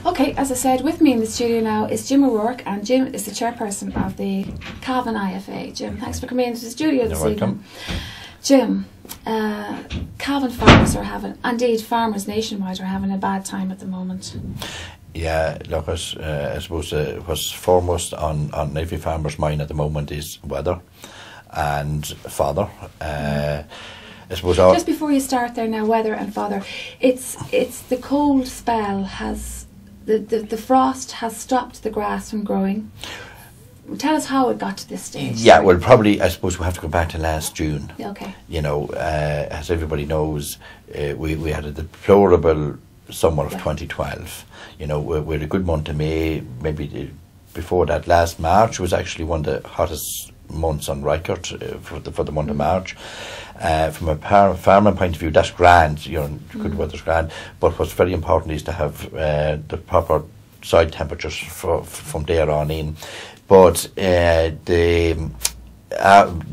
Okay, as I said, with me in the studio now is Jim O'Rourke, and Jim is the chairperson of the Cavan IFA. Jim, thanks for coming into the studio this evening. Jim, Cavan farmers are having, indeed farmers nationwide are having a bad time at the moment. Yeah, look, I suppose what's foremost on every farmer's mind at the moment is weather and fodder. I suppose just before you start there now, weather and fodder, it's the cold spell has, the frost has stopped the grass from growing. Tell us how it got to this stage. Yeah, well, probably, I suppose we have to go back to last June. Okay. You know, as everybody knows, we had a deplorable summer of 2012. You know, we had a good month of May. Maybe before that, last March was actually one of the hottest months on record for the month of March. From a farming point of view, that's grand. You know, good weather's grand. But what's very important is to have the proper soil temperatures from there on in. But the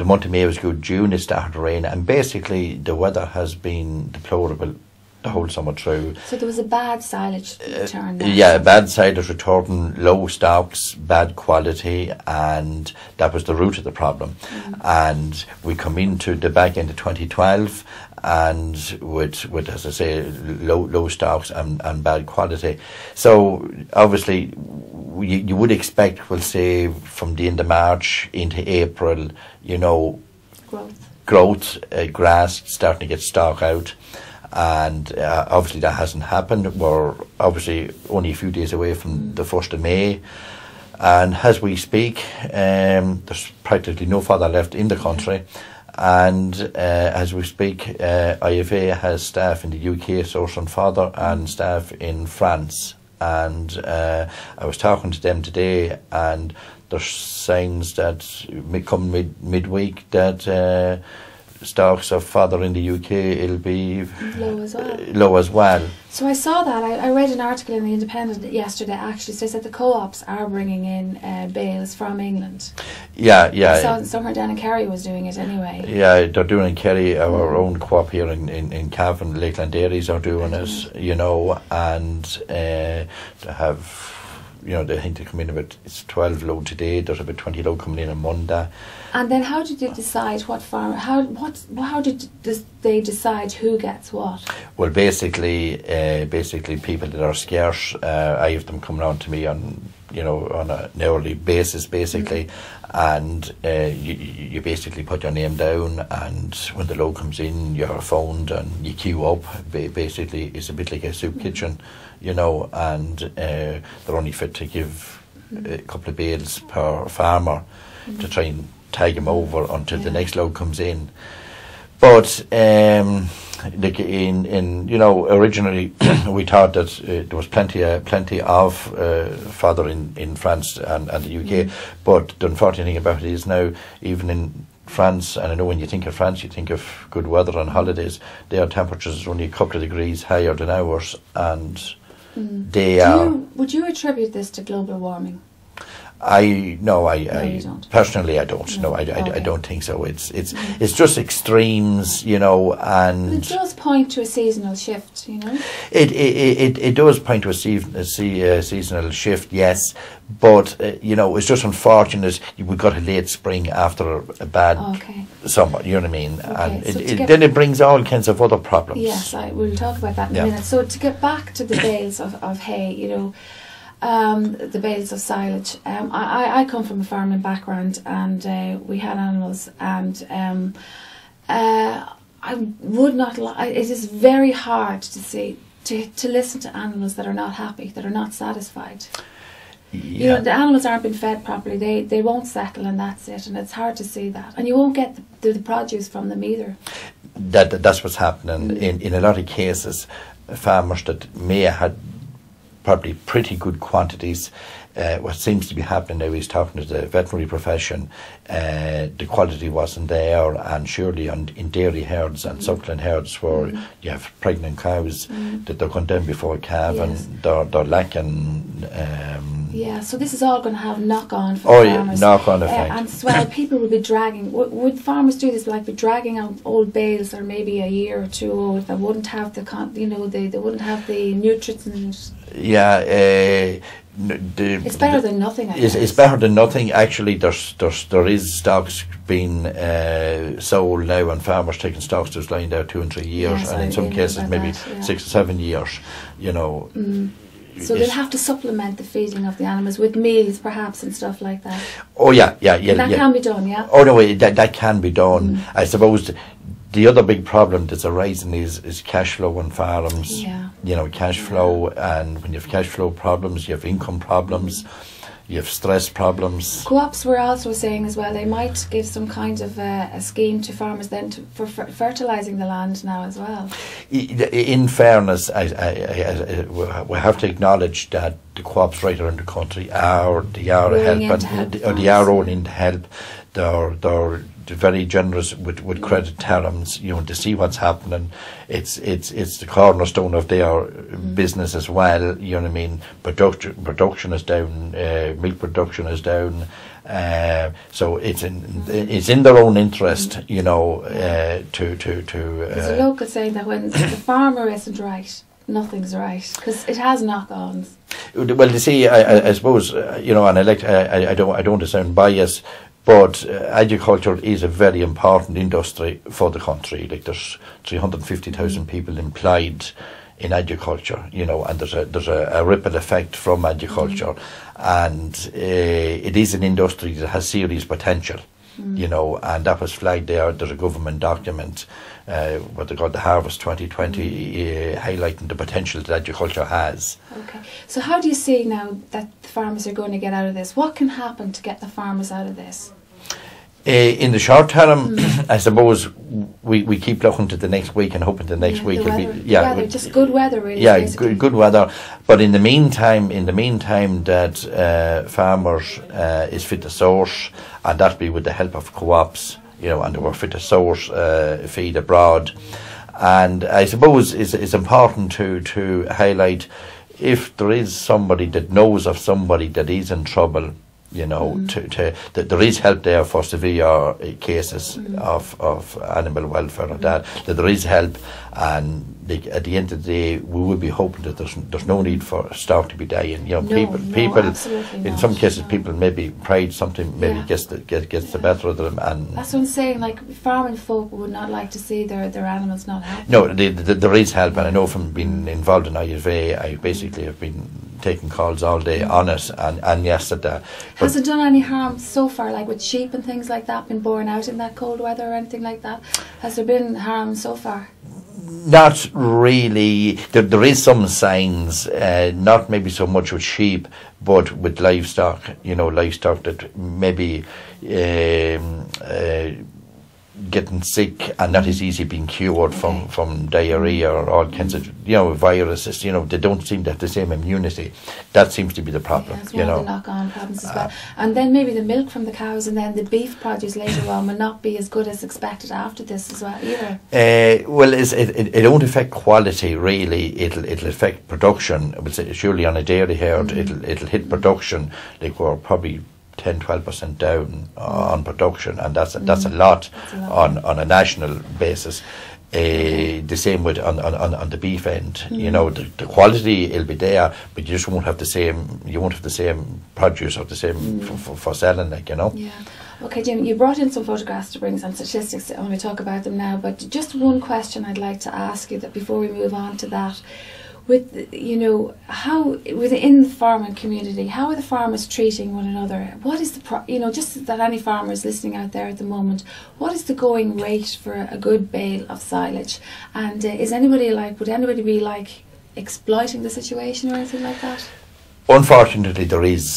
month of May was good. June it started to rain, and basically the weather has been deplorable the whole summer through. So there was a bad silage return. Yeah, bad silage return, low stocks, bad quality, and that was the root of the problem. And we come into the back end of 2012, and with as I say, low stocks and bad quality. So obviously, you would expect, we'll say, from the end of March into April, you know, growth, grass starting to get stock out. And obviously that hasn't happened. We're obviously only a few days away from the 1st of May, and as we speak, there's practically no fodder left in the country. And as we speak, IFA has staff in the UK sourcing fodder and staff in France. And I was talking to them today, and there's signs that come midweek that stocks of fodder in the UK it'll be low as well. So I saw that. I read an article in the Independent yesterday actually. So they said the co-ops are bringing in bales from England. Yeah. I saw somewhere down in Kerry was doing it anyway. Yeah, they're doing it in Kerry. Our own co-op here in Cavan, Lakeland Dairies are doing it, you know, and to have, you know, they think they come in about, it's 12 load today, there's about 20 load coming in on Monday. And then how did you decide what farm, how did they decide who gets what? Well, basically people that are scarce, I have them coming around to me on, you know, on an hourly basis basically, and you basically put your name down, and when the load comes in you're phoned and you queue up. Basically it's a bit like a soup kitchen, you know, and they're only fit to give a couple of bales per farmer to try and tag them over until the next load comes in. But like in you know, originally we thought that there was plenty of fodder in France and the UK, but the unfortunate thing about it is now, even in France, and I know when you think of France you think of good weather and holidays, their temperatures are only a couple of degrees higher than ours, and they are. Would you attribute this to global warming? I personally I don't. No, I don't think so. It's just extremes, you know, and it does point to a seasonal shift, you know. It does point to a seasonal shift, yes, but you know, it's just unfortunate we got a late spring after a bad summer. You know what I mean? And then it brings all kinds of other problems. Yes, we'll talk about that in a minute. So to get back to the bales of hay, you know. The bales of silage. I come from a farming background, and we had animals, and I would not lie. It is very hard to listen to animals that are not happy, that are not satisfied. Yeah. You know, the animals aren't being fed properly. They won't settle, and that's it. And it's hard to see that, and you won't get the produce from them either. That's what's happening in a lot of cases. Farmers that may have had probably pretty good quantities. What seems to be happening now is, talking to the veterinary profession, the quality wasn't there, and surely in dairy herds and suckling herds where you have pregnant cows that they're going down before calf, and they're lacking. Yeah, so this is all going to have knock-on for farmers. Knock-on effect. And as well, people will be dragging. Would farmers do this, like be dragging out old bales that are maybe a year or two old, that wouldn't have the they wouldn't have the nutrients Yeah, it's better than nothing. It's better than nothing. Actually, there is stocks being sold now, and farmers taking stocks that's lying there 2 and 3 years, yes, and in some cases maybe 6 or 7 years. You know. So they'll have to supplement the feeding of the animals with meals, perhaps, and stuff like that. Oh yeah. That can be done, yeah. Oh no, that can be done. I suppose the other big problem that's arising is cash flow on farms. Yeah. You know, cash flow, and when you have cash flow problems, you have income problems, you have stress problems. Co-ops were also saying as well they might give some kind of a scheme to farmers then for fertilising the land now as well. In fairness, we have to acknowledge that the co-ops right around the country are rolling to help. They're very generous with credit terms, you know, to see what's happening. It's the cornerstone of their business as well, you know what I mean. Production is down, milk production is down, so it's in their own interest, you know, to there's a local saying that when the farmer isn't right, nothing's right, because it has knock-ons. Well, you see, I suppose, you know, and I don't want to sound biased, but agriculture is a very important industry for the country. Like, there's 350,000 people employed in agriculture, you know, and there's a ripple effect from agriculture, and it is an industry that has serious potential, you know, and that was flagged there. There's a government document, what they call the Harvest 2020, highlighting the potential that agriculture has. Okay, so how do you see now that the farmers are going to get out of this? What can happen to get the farmers out of this? In the short term, I suppose we keep looking to the next week and hoping the next week will be just good weather, really. Yeah, good weather. But in the meantime, that farmers is fit to source, and that be with the help of co-ops, you know, and they were fit to source feed abroad. And I suppose it's important to highlight, if there is somebody that knows of somebody that is in trouble, you know, that there is help there for severe cases of animal welfare and that there is help, and at the end of the day we will be hoping that there's no need for stock to be dying. You know, people in some cases, people maybe pride something maybe gets the better of them, and that's what I'm saying. Like, farming folk would not like to see their animals not happy. No, there is help, and I know from being involved in IFA, I basically have been taking calls all day on it, and yes, has it done any harm so far, like with sheep and things like that, been born out in that cold weather or anything like that? Has there been harm so far? Not really. There is some signs, not maybe so much with sheep, but with livestock, you know, livestock that maybe getting sick, and that is easy being cured from diarrhea or all kinds of, you know, viruses. You know, they don't seem to have the same immunity. That seems to be the problem. Yeah, it's one of the knock-on problems as well. And then maybe the milk from the cows and then the beef produce later on will not be as good as expected after this as well either. Well, it won't affect quality really. It'll affect production. I would say surely on a dairy herd, it'll hit production. Like, we're probably 10-12% down on production, and that's a lot on a national basis. The same with on the beef end. You know, the quality will be there, but you just won't have the same. You won't have the same produce or the same for selling, like, you know. Yeah. Okay, Jim, you brought in some photographs to bring some statistics, and we'll talk about them now. But just one question I'd like to ask you that before we move on to that. With, you know, how within the farming community, how are the farmers treating one another? What is the you know, just that any farmers listening out there at the moment, what is the going rate for a good bale of silage? And would anybody be like exploiting the situation or anything like that? Unfortunately, there is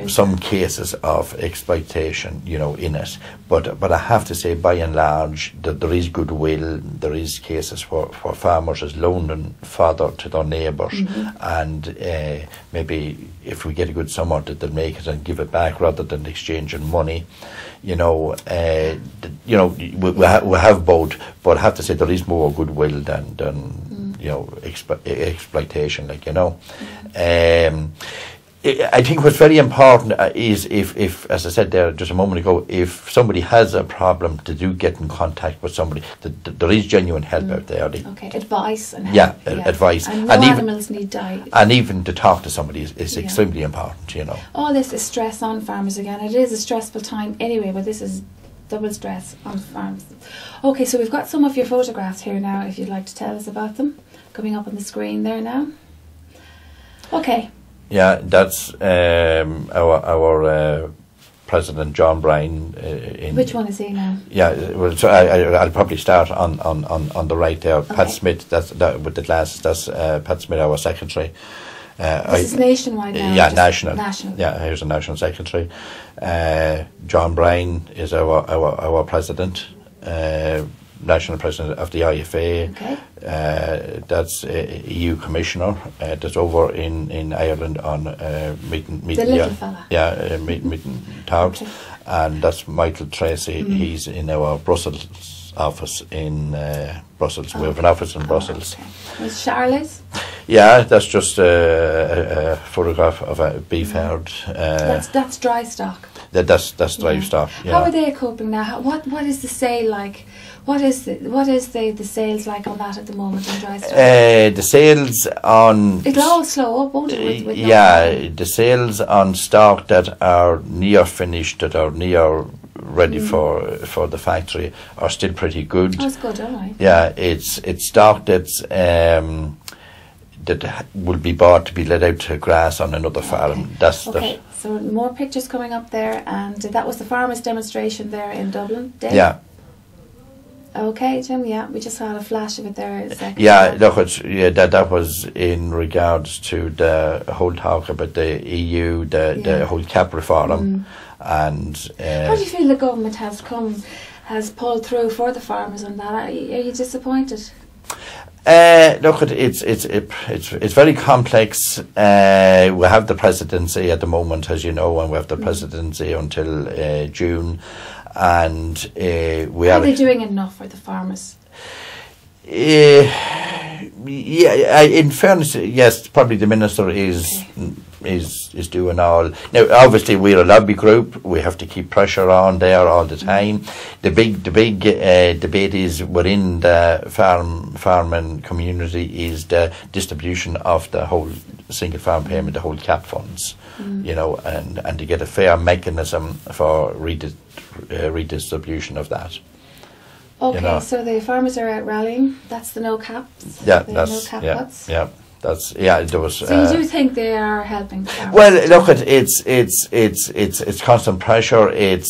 some cases of exploitation, you know, in it. But I have to say, by and large, that there is goodwill. There is cases where farmers is loaning fodder to their neighbours, and maybe if we get a good summer, that they'll make it and give it back rather than exchanging money. You know, we have both, but I have to say there is more goodwill than you know, exploitation, like, you know. I think what's very important is if, as I said there just a moment ago, if somebody has a problem, to do get in contact with somebody, there is genuine help out there. Okay, advice and help. Yeah, advice. And no animals need die. And even to talk to somebody is extremely important, you know. All this is stress on farmers again. It is a stressful time anyway, but this is double stress on farms. Okay, so we've got some of your photographs here now, if you'd like to tell us about them. Coming up on the screen there now. Okay. Yeah, that's our President John Bryan. Which one is he now? Yeah, well, so I'll probably start on the right there. Okay. Pat Smith, that with the glasses. That's Pat Smith, our secretary. This is nationwide now. Yeah, national. Yeah, here's a national secretary. John Bryan is our president. National president of the IFA. Okay. That's EU commissioner. That's over in Ireland on meeting. The little fella. Yeah, meeting talks. Okay. And that's Michael Tracy. He's in our Brussels office in Brussels. We have an office in Brussels. Okay. Was Charlotte's? Yeah, that's just a photograph of a beef herd. That's dry stock. That's dry stock. Yeah. How are they coping now? What is the sale like? What is the sales like on that at the moment in dry stock? The sales on... It'll all slow up, won't it? With the sales on stock that are near finished, that are near ready for the factory, are still pretty good. Oh, that's good, all right. Yeah, it's stock that's that will be bought to be let out to grass on another farm. That's okay. So more pictures coming up there, and that was the farmers' demonstration there in Dublin. Dave? Yeah. Okay, Jim. Yeah, we just had a flash of it there. A second. Yeah, look, that was in regards to the whole talk about the EU, the whole cap reform, and. How do you feel the government has pulled through for the farmers on that? Are you disappointed? Look, it's very complex. We have the presidency at the moment, as you know, and we have the presidency until June. And we are they doing enough for the farmers? Yeah, in fairness, yes, probably the minister is doing all. Now, obviously, we're a lobby group. We have to keep pressure on there all the time. The big debate is within the farming community is the distribution of the whole single farm payment, the whole cap funds, you know, and to get a fair mechanism for redistribution of that. Okay, you know. So the farmers are out rallying. That's the no caps. Yeah, the that's no cap cuts. Yeah. That's there was. So you do think they are helping the farmers? Well, look, it's constant pressure. It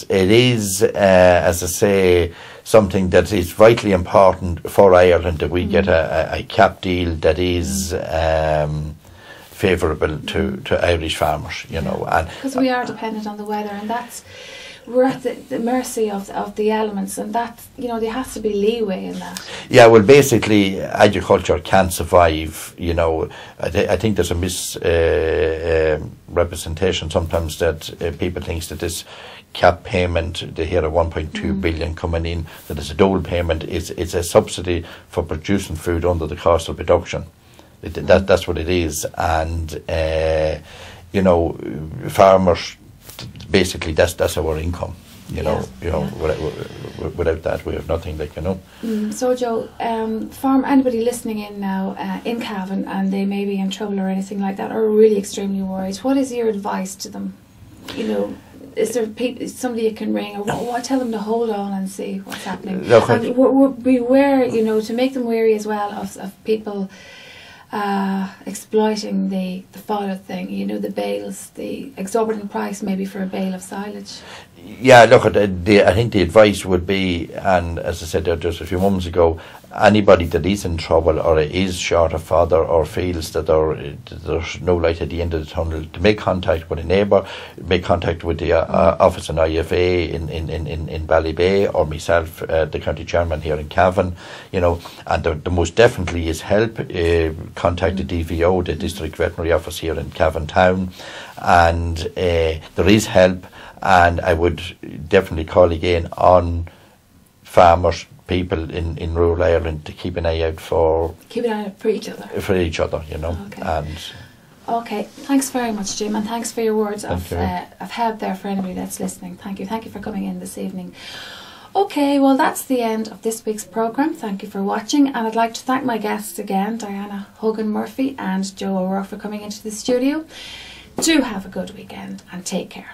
is as I say, something that is vitally important for Ireland that we get a cap deal that is favourable to Irish farmers. You know, and because we are dependent on the weather, and we're at the mercy of the elements, and that, you know, there has to be leeway in that. Yeah, well, basically, agriculture can't survive. You know, I think there's a misrepresentation sometimes that people think that this cap payment, they hear a 1.2 billion coming in, that it's a dole payment. It's a subsidy for producing food under the cost of production. That's what it is, and you know, farmers. Basically, that's our income. You know, without that, we have nothing. Like, you know. So, Joe, anybody listening in now in Cavan, and they may be in trouble or anything like that, or really extremely worried. What is your advice to them? You know, is there somebody you can ring, or what? Tell them to hold on and see what's happening. Look, and beware, you know, to make them wary as well of people. Exploiting the fodder thing, you know, the bales, the exorbitant price maybe for a bale of silage. Yeah, look, I think the advice would be, and as I said there just a few moments ago, anybody that is in trouble or is short of fodder or feels that there's no light at the end of the tunnel, to make contact with a neighbour, make contact with the office in IFA in Ballybay, or myself, the county chairman here in Cavan, you know, and the most definitely is help. Contact the DVO, the District Veterinary Office here in Cavan Town, and there is help. And I would definitely call again on farmers, people in rural Ireland, to keep an eye out for each other. For each other, you know. Okay. And Okay, thanks very much, Jim, and thanks for your words of help there for anybody that's listening. Thank you. Thank you for coming in this evening. Okay, well, that's the end of this week's programme. Thank you for watching, and I'd like to thank my guests again, Diana Hogan-Murphy and Joe O'Rourke, for coming into the studio. Do have a good weekend and take care.